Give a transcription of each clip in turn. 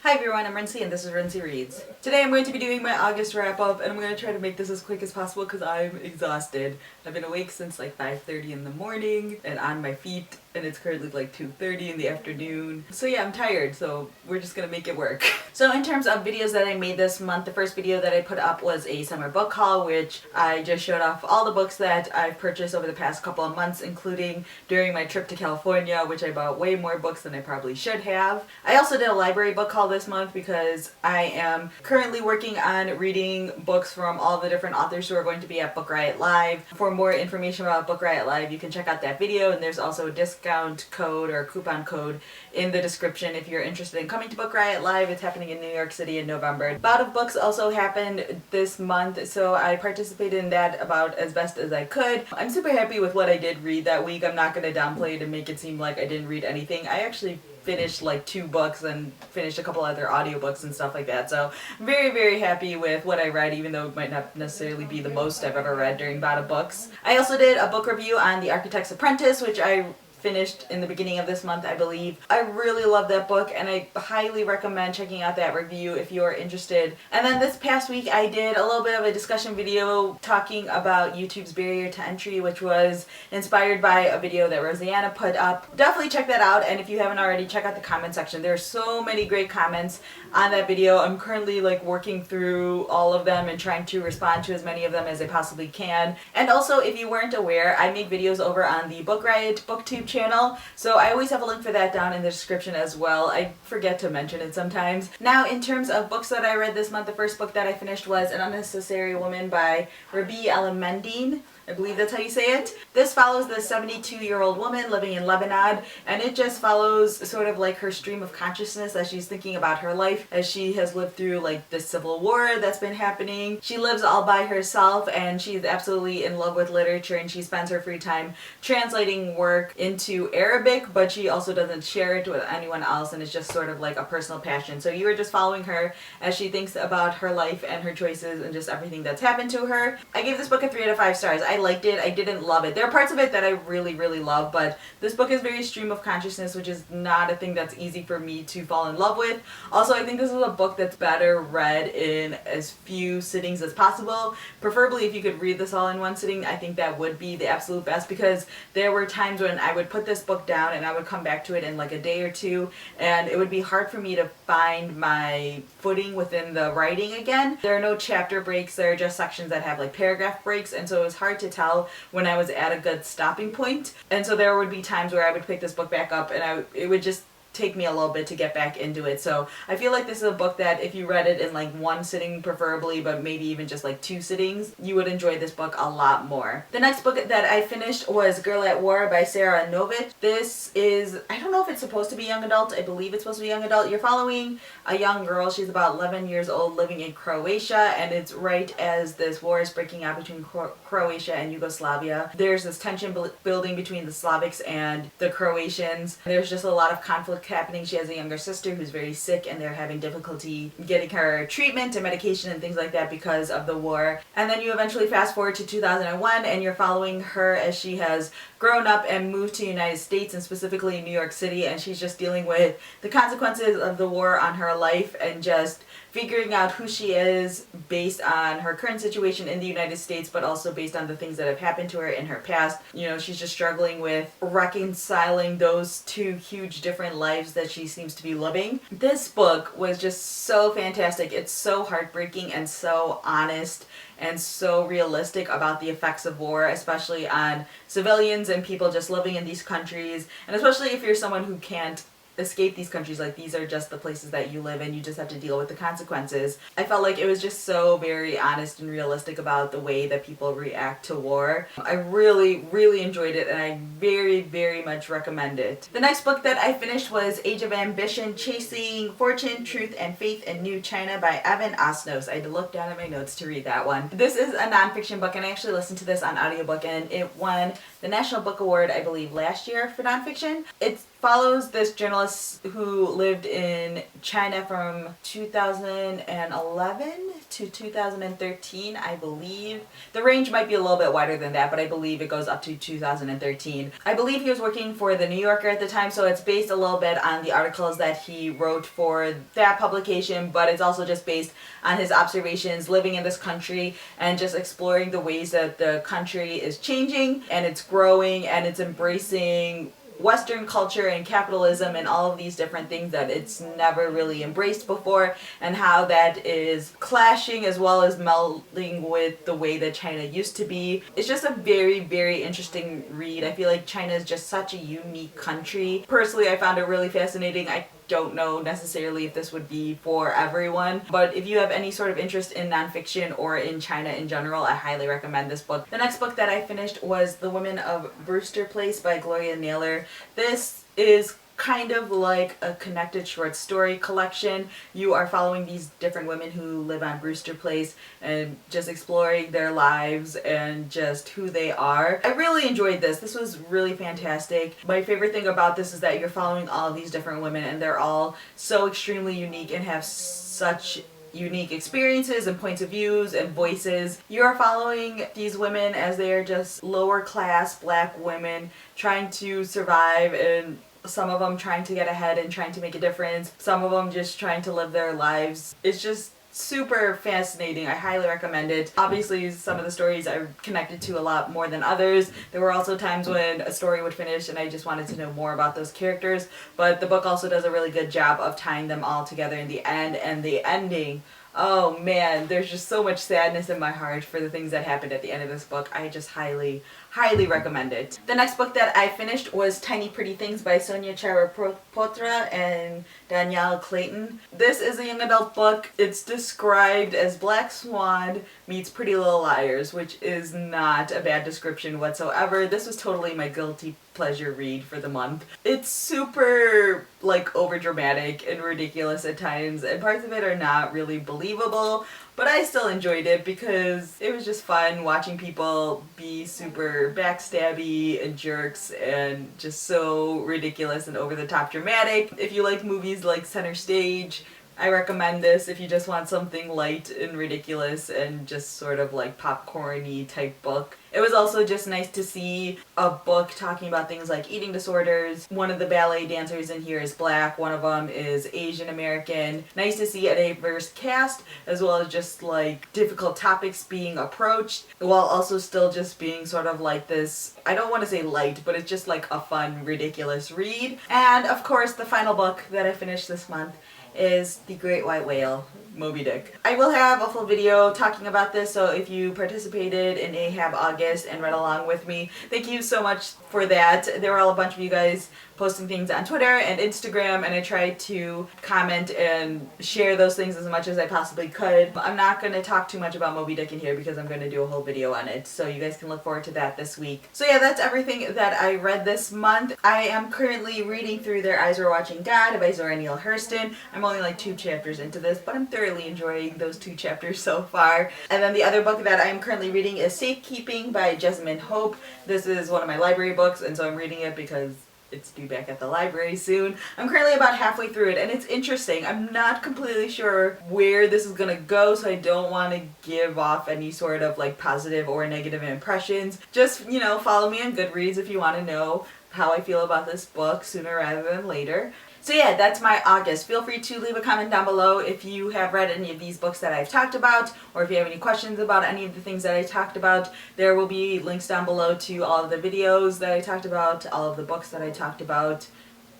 Hi everyone, I'm Rincey and this is Rincey Reads. Today I'm going to be doing my August wrap up and I'm going to try to make this as quick as possible because I'm exhausted. I've been awake since like 5:30 in the morning and on my feet, and it's currently like 2:30 in the afternoon. So yeah, I'm tired, so we're just gonna make it work. So in terms of videos that I made this month, the first video that I put up was a summer book haul, which I just showed off all the books that I've purchased over the past couple of months, including during my trip to California, which I bought way more books than I probably should have. I also did a library book haul this month because I am currently working on reading books from all the different authors who are going to be at Book Riot Live. For more information about Book Riot Live, you can check out that video, and there's also a discount code or coupon code in the description if you're interested in coming to Book Riot Live. It's happening in New York City in November. Bout of Books also happened this month, so I participated in that about as best as I could. I'm super happy with what I did read that week. I'm not going to downplay it and make it seem like I didn't read anything. I actually finished like 2 books and finished a couple other audiobooks and stuff like that. So I'm very happy with what I read, even though it might not necessarily be the most I've ever read during Bout of Books. I also did a book review on The Architect's Apprentice, which I finished in the beginning of this month, I believe. I really love that book and I highly recommend checking out that review if you're interested. And then this past week I did a little bit of a discussion video talking about YouTube's barrier to entry, which was inspired by a video that Rosanna put up. Definitely check that out, and if you haven't already, check out the comment section. There are so many great comments on that video. I'm currently like working through all of them and trying to respond to as many of them as I possibly can. And also, if you weren't aware, I make videos over on the Book Riot BookTube channel, so I always have a link for that down in the description as well. I forget to mention it sometimes. Now, in terms of books that I read this month, the first book that I finished was An Unnecessary Woman by Rabi Elamendine. I believe that's how you say it. This follows the 72-year-old woman living in Lebanon, and it just follows sort of like her stream of consciousness as she's thinking about her life as she has lived through like the civil war that's been happening. She lives all by herself and she's absolutely in love with literature, and she spends her free time translating work into Arabic, but she also doesn't share it with anyone else, and it's just sort of like a personal passion. So you are just following her as she thinks about her life and her choices and just everything that's happened to her. I gave this book a 3 out of 5 stars. I liked it. I didn't love it. There are parts of it that I really love, but this book is very stream of consciousness, which is not a thing that's easy for me to fall in love with. Also, I think this is a book that's better read in as few sittings as possible. Preferably if you could read this all in one sitting, I think that would be the absolute best, because there were times when I would put this book down and I would come back to it in like a day or two, and it would be hard for me to find my footing within the writing again. There are no chapter breaks, there are just sections that have like paragraph breaks, and so it was hard to tell when I was at a good stopping point. And so there would be times where I would pick this book back up and it would just take me a little bit to get back into it. So I feel like this is a book that if you read it in like one sitting preferably, but maybe even just like 2 sittings, you would enjoy this book a lot more. The next book that I finished was Girl at War by Sarah Novi. This is, I don't know if it's supposed to be young adult. I believe it's supposed to be young adult. You're following a young girl. She's about 11 years old living in Croatia, and it's right as this war is breaking out between Croatia and Yugoslavia. There's this tension building between the Slavics and the Croatians. There's just a lot of conflict happening. She has a younger sister who's very sick, and they're having difficulty getting her treatment and medication and things like that because of the war. And then you eventually fast forward to 2001, and you're following her as she has grown up and moved to the United States, and specifically New York City, and she's just dealing with the consequences of the war on her life and just figuring out who she is based on her current situation in the United States, but also based on the things that have happened to her in her past. You know, she's just struggling with reconciling those 2 huge different lives that she seems to be living. This book was just so fantastic. It's so heartbreaking and so honest and so realistic about the effects of war, especially on civilians and people just living in these countries, and especially if you're someone who can't escape these countries. Like, these are just the places that you live and you just have to deal with the consequences. I felt like it was just so very honest and realistic about the way that people react to war. I really enjoyed it, and I very much recommend it. The next book that I finished was Age of Ambition: Chasing Fortune, Truth and Faith in New China by Evan Osnos. I had to look down at my notes to read that one. This is a nonfiction book, and I actually listened to this on audiobook, and it won the National Book Award, I believe, last year for nonfiction. It follows this journalist who lived in China from 2011 to 2013, I believe. The range might be a little bit wider than that, but I believe it goes up to 2013. I believe he was working for The New Yorker at the time, so it's based a little bit on the articles that he wrote for that publication, but it's also just based on his observations living in this country and just exploring the ways that the country is changing and it's growing and it's embracing Western culture and capitalism and all of these different things that it's never really embraced before, and how that is clashing as well as melding with the way that China used to be. It's just a very, very interesting read. I feel like China is just such a unique country. Personally, I found it really fascinating. I don't know necessarily if this would be for everyone, but if you have any sort of interest in nonfiction or in China in general, I highly recommend this book. The next book that I finished was The Women of Brewster Place by Gloria and Naylor. This is kind of like a connected short story collection. You are following these different women who live on Brewster Place and just exploring their lives and just who they are. I really enjoyed this. This was really fantastic. My favorite thing about this is that you're following all of these different women and they're all so extremely unique and have such unique experiences and points of views and voices. You are following these women as they are just lower class black women trying to survive, and some of them trying to get ahead and trying to make a difference. Some of them just trying to live their lives. It's just super fascinating. I highly recommend it. Obviously, some of the stories I connected to a lot more than others. There were also times when a story would finish and I just wanted to know more about those characters, but the book also does a really good job of tying them all together in the end, and the ending, oh man, there's just so much sadness in my heart for the things that happened at the end of this book. I just highly recommend it. The next book that I finished was Tiny Pretty Things by Sonia Charitra and Danielle Clayton. This is a young adult book. It's described as Black Swan meets Pretty Little Liars, which is not a bad description whatsoever. This was totally my guilty pleasure read for the month. It's super like over dramatic and ridiculous at times, and parts of it are not really believable, but I still enjoyed it because it was just fun watching people be super backstabby and jerks and just so ridiculous and over the top dramatic. If you like movies like Center Stage, I recommend this if you just want something light and ridiculous and just sort of like popcorn-y type book. It was also just nice to see a book talking about things like eating disorders. One of the ballet dancers in here is black, one of them is Asian American. Nice to see a diverse cast as well as just like difficult topics being approached while also still just being sort of like this, I don't want to say light, but it's just like a fun, ridiculous read. And of course the final book that I finished this month is The Great White Whale, Moby-Dick. I will have a full video talking about this, so if you participated in AHAB August and read along with me, thank you so much for that. There were a bunch of you guys posting things on Twitter and Instagram, and I tried to comment and share those things as much as I possibly could. I'm not going to talk too much about Moby-Dick in here because I'm going to do a whole video on it, so you guys can look forward to that this week. So yeah, that's everything that I read this month. I am currently reading through Their Eyes Were Watching God by Zora Neale Hurston. I'm only like 2 chapters into this, but I'm thoroughly enjoying those 2 chapters so far. And then the other book that I am currently reading is Safekeeping by Jessamine Hope. This is one of my library books, and so I'm reading it because it's due back at the library soon. I'm currently about halfway through it, and it's interesting. I'm not completely sure where this is gonna go, so I don't want to give off any sort of like positive or negative impressions. Just, you know, follow me on Goodreads if you want to know how I feel about this book sooner rather than later. So yeah, that's my August. Feel free to leave a comment down below if you have read any of these books that I've talked about, or if you have any questions about any of the things that I talked about. There will be links down below to all of the videos that I talked about, all of the books that I talked about,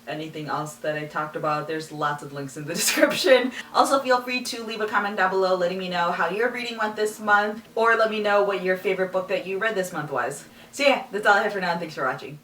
anything else that I talked about. There's lots of links in the description. Also, feel free to leave a comment down below letting me know how your reading went this month, or let me know what your favorite book that you read this month was. So yeah, that's all I have for now, and thanks for watching.